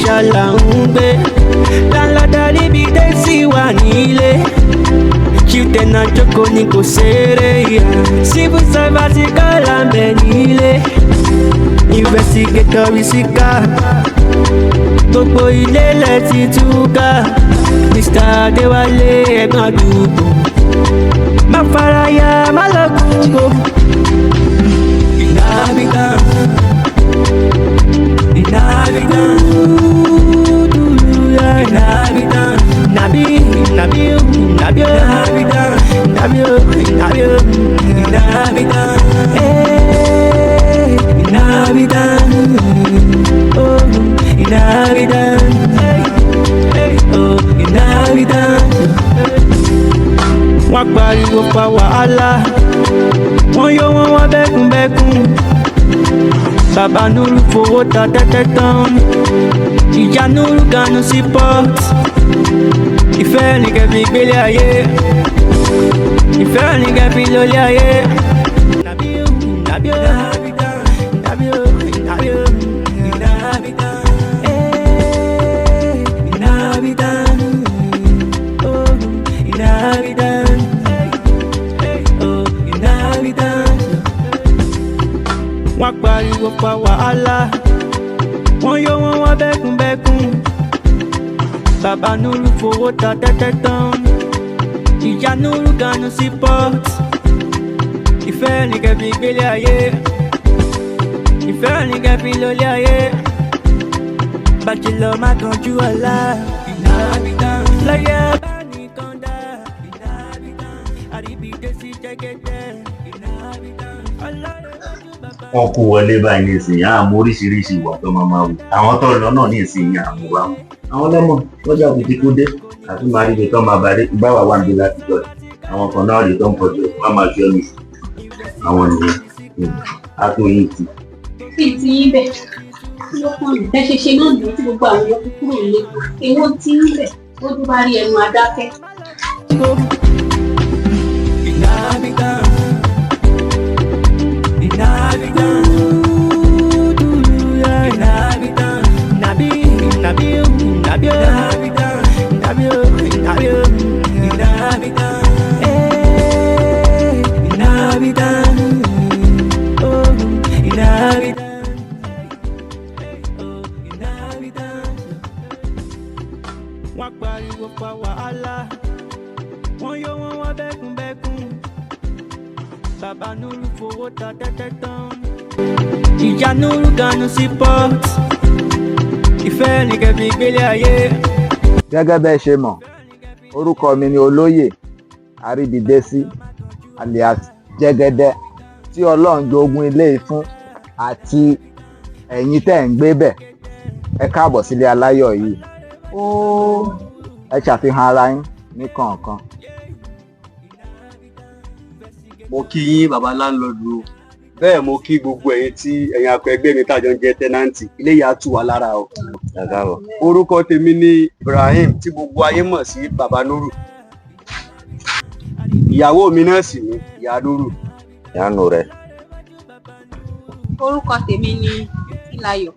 ṣàlà ń gbé. Landlord aribidesi wà nílé. Chief tenant jókòó ní kò ṣeré yá. Civil service kọ́lá ń bẹ nílé. Investigator ìsìká. Gbogbo ilé lẹ ti túká. Mr. Adéwálé ẹ̀gbọ́n àdúgbò. Má faraya, má lọ gbogbo. Inhabitants, inhabitants, inhabitants, nabi, inhabitants, inhabitants, oh, inhabitants, oh, inhabitants. Wọ́n pariwo pa wàhálà, wọ́n yọ wọ́n wá bẹ́kúnbẹ́kún. Bàbá Nuru fowó ta tẹ́tẹ́ tán. Ìyá Nuru ganu sí port. Ìfẹ́ ní kẹfì gbélé ayé. Ìfẹ́ ní kẹfì lólé ayé. Nàbíò, nàbíò, nàbíò, nàbíò, inhabitants, inhabitants, oh, inhabitants, oh, inhabitants. Wọ́n pariwo pa wàhálà, wọ́n yọ wọ́n wá bẹ́kúnbẹ́kún. Bàbá Nuru fowó ta tẹ́tẹ́ tán. Ìyá Nuru ganu sí port. Ìfẹ́ ní kẹfì gbélé ayé. Ìfẹ́ ní kẹfì lólé ayé. Bàjẹ́lọ má kanjú ọ̀la. Inhabitants, láyé bá nìkan dá. Inhabitants, àríbìdésí jẹ́gẹ́dẹ́. Inhabitants, ọlọ́run lójú bàbá. Wọ́n kó wọlé báyìí ní ìsìn àmọ́ oríṣiríṣi ìwà tó máa wù. Àwọn tó lọ náà ní ìsìn àmọ́ wa mú. Àwọn lọ́mọ lọ́jà kò ti kó dé. Àti máa rí ibi tó máa bàdé ìgbà wà wà níbi láti jọ. Àwọn kan náà rí tó ń pọ̀jù wọ́n máa fi ọ́ nìyí. Àwọn nìyẹn á tó yín ti. Fi ti yín bẹ̀ ló kàn mí. Ẹ ṣe náà nìyí tí gbogbo àwọn yòókù kúrò nílé. Èwo tí ń bẹ̀ ó tún bá rí ẹnu adákẹ́. Inhabitants, inhabitants, inhabitants, nabi, nabiyo, nabiyo, nabiyo, nabiyo, inhabitants, inhabitants, oh, inhabitants, oh, inhabitants. Wọ́n pariwo pa wàhálà, wọ́n yọ wọ́n wá bẹ́kúnbẹ́kún. Bàbá Nuru fowó ta tẹ́tẹ́ tán. Ìyá Nuru ganu sí port. Ìfẹ́ ní kẹfì gbélé ayé. Gẹ́gẹ́ bẹ́ẹ̀ ṣe mọ̀, orúkọ mi ni olóyè Aribidesi alias Jẹ́gẹ́dẹ́ tí Ọlọ́run jogún ilé fún àti ẹ̀yin tẹ́ ń gbé bẹ̀. Ẹ káàbọ̀ sílé aláyọ̀ yìí. Ẹ ṣàfihàn ara yín ní kọ̀ọ̀kan. Mo kí yín bàbá Landlord o. Bẹ́ẹ̀ mo kí gbogbo ẹ̀yin tí ẹ̀yin akọ ẹgbẹ́ mi tàjọ ń jẹ́ tẹ́nàntì. Ilé yà á tù wá lára o. Orúkọ tèmi ni Ibrahim tí gbogbo ayé mọ̀ sí bàbá Nuru. Ìyàwó mi náà sì ni ìyá Nuru. Ìyá Nuru rẹ̀. Orúkọ tèmi ni Ìláyọ̀.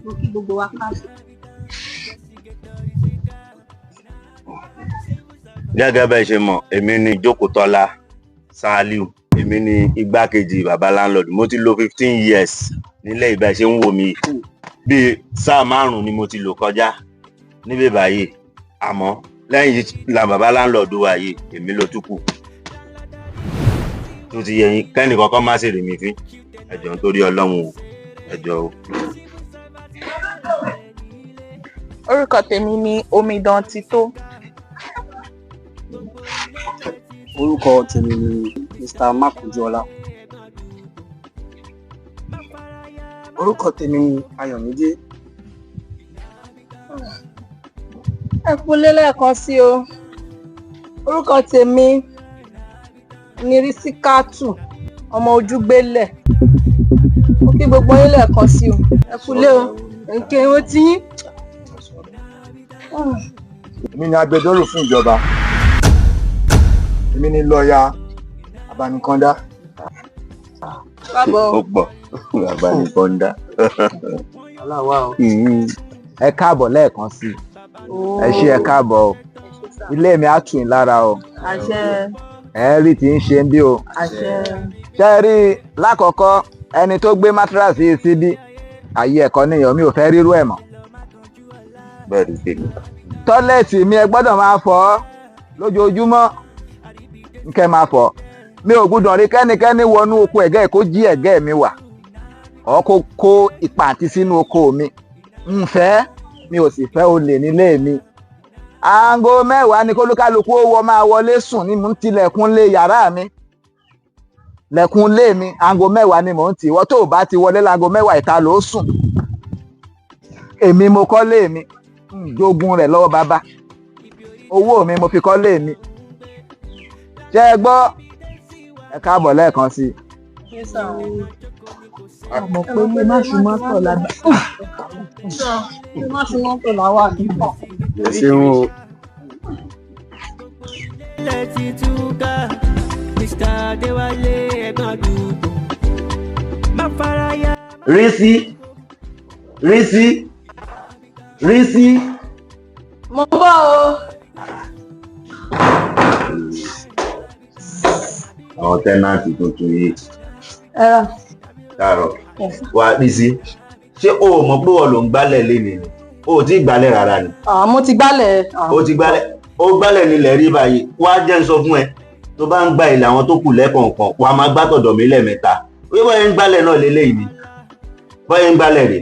Mo kí gbogbo wa káàbọ̀. Gẹ́gẹ́ bẹ́ẹ̀ ṣe mọ̀, èmi ni Jókòtọ́lá Sàálíù. Èmi ni igbákejì bàbá Landlord. Mo ti lò 15 years nílẹ̀ ìbá ṣe ń wò mí. Bí sáà 5 ni mo ti lò kọjá níbẹ̀ báyìí. Àmọ́ lẹ́yìn la bàbá Landlord wà yìí, èmi ló tún kù. Tó ti yẹ yín, kẹ́ni kankan má ṣe rí mi fín. Ẹ jọ̀ọ́ nítorí Ọlọ́run o. Ẹ jọ̀ọ́ o. Orúkọ tèmi ni Omidan Tító. Orúkọ tèmi ni Mr. Makujuola. Orúkọ tèmi ni Ayọ̀mídé. Ẹ kúlé lẹ́ẹ̀kan sí o. Orúkọ tèmi ni Rísíkátù, ọmọ Ojúgbélẹ̀. Mo kí gbogbo yín lẹ́ẹ̀kan sí o. Ẹ kúlé o. Nǹkan ó ti yín. Èmi ni agbẹjọ́rò fún ìjọba. Èmi ni lọ́ọ̀yà Abanikanda. Káàbọ̀. Ó pọ̀ Abanikanda. Aláwa o. ẹ káàbọ̀ lẹ́ẹ̀kan sí i. Ẹ ṣé ẹ káàbọ̀ o. Ilé mi á tù yín lára o. Àṣẹ. Ẹ rí tí ń ṣe ń bí o. Àṣẹ. Ṣé ẹ rí lákọ̀ọ́kọ́ ẹni tó gbé mátíráàsì yìí síbí àyè ẹ̀kọ́ nìyàn mi ò fẹ́ rírú ẹ̀ mọ́. bẹ́ẹ̀ ni tèmi. Tọ́lẹ̀tì mi ẹ gbọ́dọ̀ máa fọ̀ ọ́ lójoojúmọ́ nkẹ́ máa fọ̀ ọ́. Mi ò gbúdọ̀ rí kẹ́nikẹ́ni wọnú oko ẹ̀gẹ́ kó jí ẹ̀gẹ́ mi wà ọ́ kó kó ìpàǹtí sínú oko mi. N fẹ́ mi ò sì fẹ́ olè nílé mi. Aago 10 ni kólúkálukú ó wọ máa wọlé sùn ní mò ń tilẹ̀kùn lé yàrá mi. Lẹ̀kùn lé mi aago 10 ni mò ń tì wọ́n tó bá ti wọlé láago 10 ìta ló sùn. Èmi mo kọ́ lé mi jogun rẹ̀ lọ́wọ́ bàbá. Owó mi mo fi kọ́ lé mi. Ṣé ẹ gbọ́? Ẹ káàbọ̀ lẹ́ẹ̀kan sí i. Ọmọ pé ilé má ṣu mọ́tò lágbà. Ilé má ṣu mọ́tò láwà nípa. Ẹ ṣeun o. Let's túká Mr. Adéwálé ẹ̀gbọ́n àdúgbò. Má faraya. Rísí. Mo bọ̀ o. Àwọn tẹ́nàntì tuntun yìí. Ẹ̀rọ. Káàárọ̀. Wà á Rísí. Ṣé o ò mọ̀ pé wọ́n ló ń gbálẹ̀ lénìí ni? O ò tí ì gbálẹ̀ rárá ni. Mo ti gbálẹ̀. O ti gbálẹ̀. Ó gbálẹ̀ nílẹ̀ rí báyìí. Wá jẹ́ ń sọ fún ẹ. Tó bá ń gba ilẹ̀ àwọn tó kù lẹ́kọ̀ọ̀kan, wà á máa gbátọ̀dọ̀ mi lẹ́ẹ̀mẹ́ta. Ó bá yẹn ń gbálẹ̀ náà lélẹ́yìí ni. Bá yẹn ń gbálẹ̀ rè.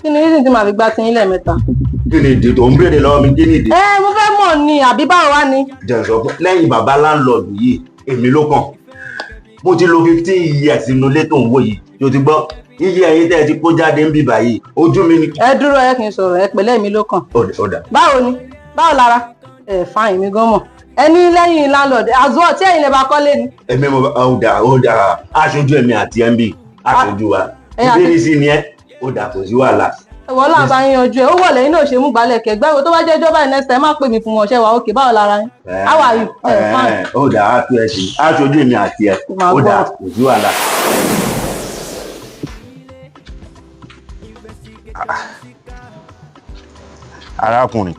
Kí ni reason tí màá fi gbá ti yín lẹ́ẹ̀mẹ́ta? Kí ni ìdí tó ń béèrè lọ́wọ́ mi? Kí ni ìdí? Mo fẹ́ mọ̀ ni àbí báwo wá ni? Jẹ́ sọ pé lẹ́yìn bàbá landlord yìí, èmi ló kàn. Mo ti lo 15 years nínú ilé tó ń wò yìí. Yóò ti gbọ́. Iye ẹ̀yin tẹ́ ẹ ti kó jáde ń bì báyìí. Ojú mi ni. Ẹ dúró ẹ kì í sọ̀rọ̀ ẹ pẹ̀lẹ́ mi ló kàn. Ó dà. Báwo ni? Báwo lára? Fáìn mi gan mọ̀. Ẹni lẹ́yìn landlord àzọ́ tí ẹ̀yin lè bá kọ́lé ni. Èmi mo bá ó dà. Aṣojú èmi àti MB. Aṣojú wa. Ìbéèrè sí ni ẹ. Ó dà kò sí wàhálà. Ẹ̀wọ̀n náà bá yín yanjú ẹ̀. Ó wọ̀ lẹ́yìn náà ṣe mú gbálẹ̀ kẹ̀gbẹ́ wo tó bá jẹ́ ìjọba next time má pè mí fún wọn ṣẹ́ wa òkè báwo lára yín. How are you? Fine. Ó dà á tó ẹ sí. Aṣojú èmi àti ẹ. Ó dà kò sí wàhálà. Arákùnrin.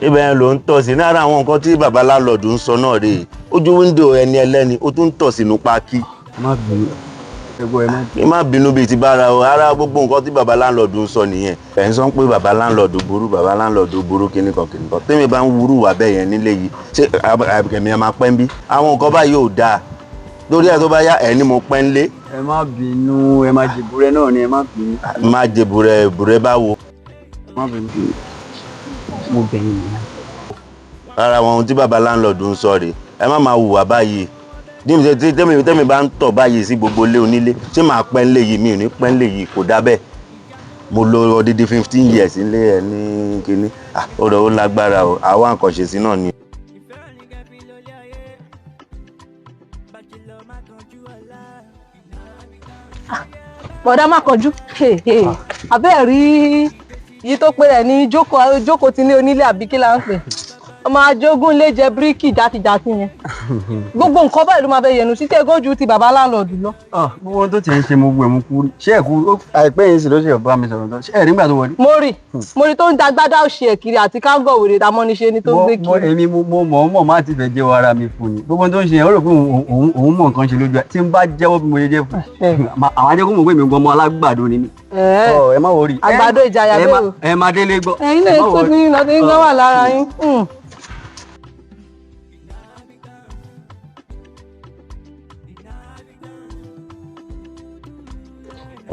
Ibẹ̀ ló ń tọ̀ sí lára àwọn nǹkan tí bàbá landlord ń sọ náà rèé. Ojú wíńdò ẹni ẹlẹ́ni ó tún ń tọ̀ sínú pákí. Má bínú. Ẹ má bínú bíi ti bára o, ara gbogbo nǹkan tí bàbá landlord ń sọ nìyẹn. Ẹ̀ ń sọ pé bàbá landlord burú kíníkan. Tẹ́mi bá ń wúrú wà bẹ́ẹ̀ yẹn nílé yìí, ṣé àbẹ̀kẹ̀mí ẹ máa pẹ́ ń bí? Àwọn nǹkan báyìí ò dáa. Lórí ẹ̀ tó bá yá ẹ̀ ní mo pẹ́ ń lé. Ẹ má bínú, ẹ má jèbúrẹ́ náà ni ẹ má bínú. Má jèbúrẹ́ báwo. Má bínú. Mo bẹ̀yìn nìyẹn. Ara àwọn ohun tí bàbá landlord ń sọ rèé, ẹ má máa hùwà báyìí. Tẹ́mi bá ń tọ̀ báyìí sí gbogbo ilé onílé, ṣé màá pẹ́ ń lé yìí? Mi ò ní pẹ́ ń lé yìí, kò dá bẹ́ẹ̀. Mo lo odidi 15 years nílé ẹ ní kinní. Ọ̀rọ̀ ó lágbára o, àwa nǹkan ṣe sí náà ni. Bọ̀dá má kọjú. Àbẹ́ẹ̀ rí yìí tó pé rẹ̀ ní jókòó ti ní onílé àbí kí la ń pè. Ọmọ ajógún lè jẹ bíríkì játijàti yẹn. Gbogbo nǹkan báyìí ló máa fẹ́ yẹnu sí tẹ́gọ́jú ti bàbá landlord lọ. Gbogbo ohun tó ti ń ṣe mo gbọ́ ẹ̀ mú kú rí. Ṣé ẹ̀kú àìpẹ́ yìí sì ló ṣe bá mi sọ̀rọ̀ tán? Ṣé ẹ̀rí nígbà tó wọlé? Mo rí tó ń dagbádá òṣì ẹ̀ kiri àti kágọ̀ wèrè tamọ́niṣe ni tó ń gbé kiri. Èmi mo mọ̀ má ti fẹ́ jẹ́wọ́ ara mi fún ni. Gbogbo ohun tó ń ṣe yẹn ó rò pé òun mọ̀ nǹkan ṣe lójú ẹ̀. Tí n bá jẹ́wọ́ bí mo ṣe jẹ́ fún àwọn ajẹ́kùn mọ̀ pé mi gan ọmọ alágbàdo ni mí. Ẹ má wọrí. Àgbàdo ìjàyà bẹ́ẹ̀ o. Ẹ má délé gbọ́. Ẹ̀yin lè tó bí iná tí ń gbọ́ wà lára yín.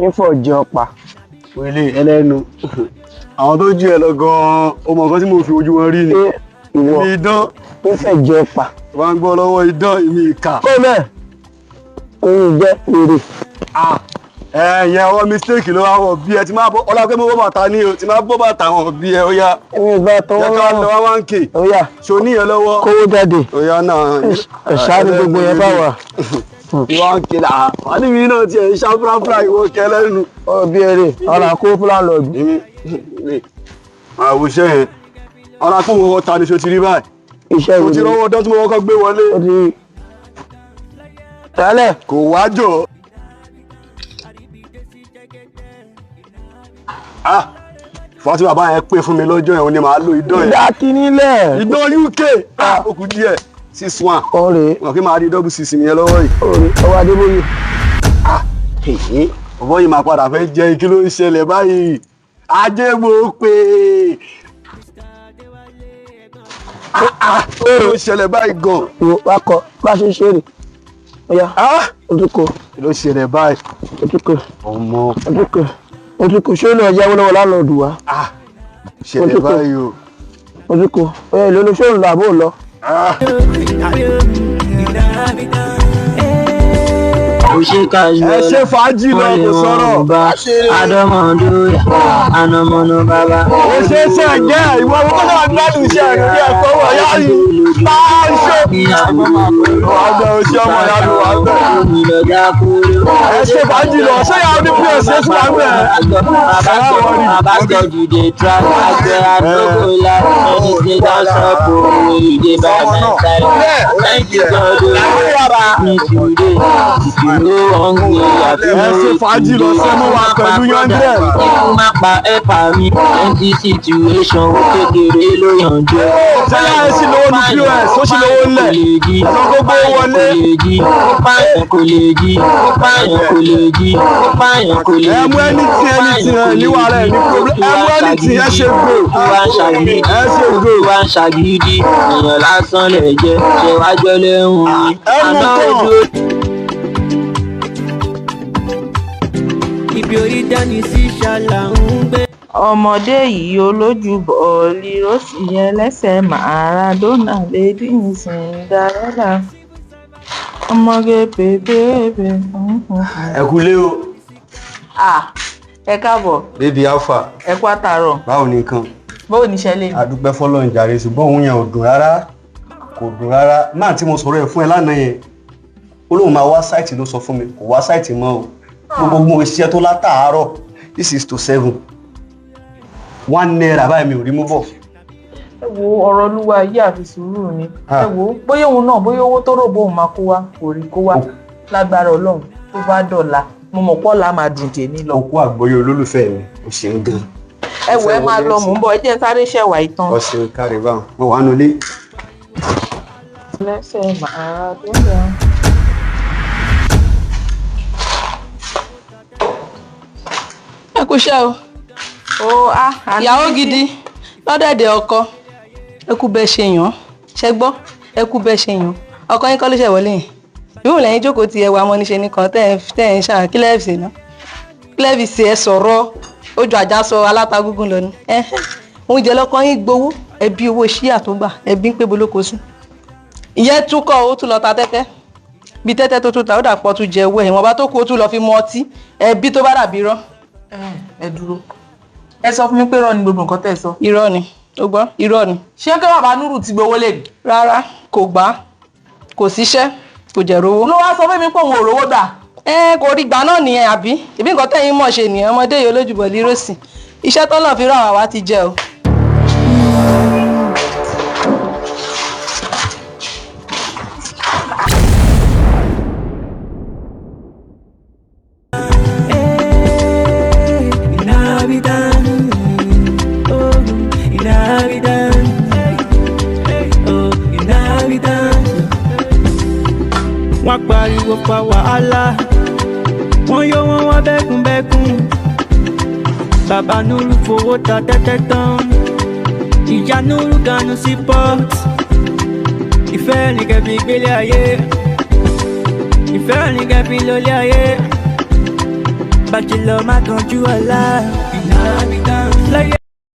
Ifọ̀ jẹ ọ̀pá. Wẹ́lẹ̀ ẹlẹ́nu. Àwọn tó jú ẹ lọ gan-an, ó mọ̀ nǹkan tí mo fi ojú wọn rí ni. Ìwọ Èmi idán. Ifẹ̀ jẹ ọ̀pá. Wọ́n ń gbọ́ lọ́wọ́ idán èmi ìkà. Kó bẹ́ẹ̀. Oyin jẹ́ èrè. Ẹ̀yẹn ọwọ́ mistake ló wá wọ̀ bí ẹ ti máa bọ́ ọlá pé mo bọ́ bàtà ní o ti máa bọ́ bàtà wọn bí ẹ ó yá. Èmi ìgbà tó Jẹ́ ká lọ wá ń kè. Ó yá. Ṣo níyẹn lọ́wọ́. Kówó jáde. Ó yá náà. Ẹ̀ṣá ni gbogbo yẹn bá wà. Ìwà ń kè là. Wọ́n ní mi náà tiẹ̀ ń ṣá fúráfúrá ìwọ kẹlẹ́nu. Ọ̀rọ̀ bí eré. Ọ̀rọ̀ kó fúlàní ọ̀dún. Àwòṣe yẹn. Ọ̀rọ̀ kó wọ́n ta ni ṣo ti rí báyìí. Iṣẹ́ ìwé. Mo ti rọ́wọ́ dán tí mo kọ́kọ́ gbé wọlé. Ó ti tẹ́lẹ̀. Kò wájò. fún tí bàbá yẹn pè fún mi lọ́jọ́ yẹn, òun ni màá lo idán yẹn. Dákí nílẹ̀. Idán UK. Ó kù díẹ̀ 6-1. Ọ̀rẹ́. Wọ́n kí máa rí double 6 mi yẹn lọ́wọ́ yìí. Ọ̀rẹ́ ọwọ́ Adébóyè. Ọ̀bọ̀ yìí máa padà fẹ́ jẹ́ kí ló ń ṣẹlẹ̀ báyìí. Ajé mo pè é. Kí ló ń ṣẹlẹ̀ báyìí gan? Wá kọ bá ṣe ṣe rè. Ọya. Ojúkò. Kí ló ṣẹlẹ̀ báyìí? Ojúkò. Ọmọ. Ojúkò. Ojúkò ṣé ó lọ yáwó lọ́wọ́ Landlord wa? Ṣẹlẹ̀ báyìí o. Ojúkò. Ọya ìlú ló ṣé òun lọ àbó lọ. Ẹ ṣe fàájì lọ kò sọ̀rọ̀. Adọ́mọdúyà, anamọ́nà bàbá. Ó ṣe é ṣe ẹ̀jẹ̀ ìwọ owó tó náà gbádùn iṣẹ́ rẹ̀ ní ẹ̀kọ́ wọ̀ yá yìí. Máa ń ṣe. Ọ̀dọ̀ oṣù ọmọ ìyá mi wà bẹ́ẹ̀. Ẹ ṣe fàájì lọ, ṣé yàrá ní PS ṣe fún wa bẹ́ẹ̀? Abájọ́dìde tra àgbẹ̀ àdókò la ẹni tí dáṣọ́ kò ìdè bá mẹ́ta rẹ̀. Thank you God ní today ìṣòro ọ̀gbìn àti ẹ ṣe fàájì lọ sẹ́nu wa pẹ̀lú yọ̀ǹdẹ̀. Ikú má pa ẹ̀pà mi, empty situation ó kékeré ló yànjú. Sẹ́yà ẹ sì lówó ní POS, ó sì lówó ńlẹ̀. Ẹ̀sán gbogbo wọlé. Ó pààyàn kò lè jí, ó pààyàn kò lè jí, ó pààyàn kò lè jí. Ẹ mú anything ẹ níwà rẹ̀ ní problem. Ẹ mú anything ẹ ṣe go. Wá ń ṣàgídí, ẹ ṣe go. wá ń ṣàgídí, èèyàn lásán lè jẹ́, ṣe wájọ́ lẹ́hùn mi. Àná ojú ibi orí dání sí ṣàlà ń gbé. ọmọdé yìí olójú bọ́ọ̀lì rọ́ọ̀sì ẹlẹ́sẹ̀ Maradona lady Cinderella ọmọge pépépé. Ẹ kúlé o. Ẹ káàbọ̀. Baby Alpha. Ẹ kú àtàárọ̀. Báwo ni nǹkan? Báwo ni iṣẹ́ lè. Adúpẹ́ fọ́lọ́run jàre ṣùgbọ́n òun yẹn ò dùn rárá. Kò dùn rárá. Máà tí mo sọ̀rọ̀ ẹ̀ fún ẹ lánàá yẹn. Ó lóun máa wá sáìtì ló sọ fún mi. Kò wá sáìtì mọ́ o. Gbogbo iṣẹ́ tó látàárọ̀ 6 to 7. 1 naira báyìí mi ò rí mú bọ̀. Ẹ wo ọ̀rọ̀ olúwa yìí àfi sùúrù ni. Ẹ wo bóyá òun náà bóyá owó tó rò bóun máa kó wá kò rí kó wá lágbára Ọlọ́run tó bá dọ̀la mo mọ̀ pọ́ọ̀lá máa dùn tèmi lọ. Òkú àgbọ́yé olólùfẹ́ mi ò ṣeun gan. Ẹ wo ẹ máa lọ mò ń bọ̀ ẹ jẹ́ sáré ṣẹ̀wà ìtàn. Ọ̀sẹ̀ kárí báwọn mo wà nulẹ̀. Lẹ́sẹ̀ Maradona. Ẹ kú iṣẹ́ o. Ìyàwó gidi lọ́dẹ̀dẹ̀ ọkọ. Ẹ kú bẹ́ẹ̀ ṣe yàn. Ṣẹ gbọ́? Ẹ kú bẹ́ẹ̀ ṣe yàn. Ọkọ yín kọ́ ló ṣe wọlé yẹn. Ìwọ̀n lẹ́yìn jókòó ti ẹwà ọmọ níṣe nìkan tẹ́ ẹ̀ ń ṣàn kílẹ̀fì náà. Kílẹ̀fì sì ẹ sọ̀rọ̀ ojú àjà sọ alátagúngún lọ ni. Oúnjẹ lọ́kọ yín gbowó ẹbí owó ṣíà tó gbà ẹbí ń pé bolóko sí. Ìyẹn tún kọ́ ó tún lọ ta tẹ́tẹ́. Bí tẹ́tẹ́ tó tún ta ó dàpọ̀ tún jẹ owó ẹ̀ wọ́n bá tó kú ó tún lọ fi mu ọtí ẹbí tó bá dàbí rọ́. Ẹ dúró. Ẹ sọ fún mi pé irọ́ ni gbogbo nǹkan tẹ́ ẹ sọ. Irọ́ ni. Ó gbọ́ irọ́ ni. Ṣé kí bàbá Nuru ti gbowó lè ní? Rárá kò gbà kò síṣẹ́ kò jẹ̀ rówó. Ló wá sọ fún mi pé òun ò rówó gbà. Kò rí gbà náà nìyẹn àbí ìbí nǹkan tẹ́yìn mọ̀ ṣe nìyẹn ọmọdé yìí olójúbọ̀ líròsì iṣẹ́ tọ́lọ̀ fi rán àwa ti jẹ o. Wọ́n pariwo pa wàhálà, wọ́n yọ wọ́n bẹ́kúnbẹ́kún. Bàbá Nuru fowó ta tẹ́tẹ́ tán, ìyá Nuru ganu sí port. Ìfẹ́ ní kẹfì gbélé ayé, ìfẹ́ ní kẹfì lólé ayé. Bàjẹ́ lọ má kanjú ọ̀la.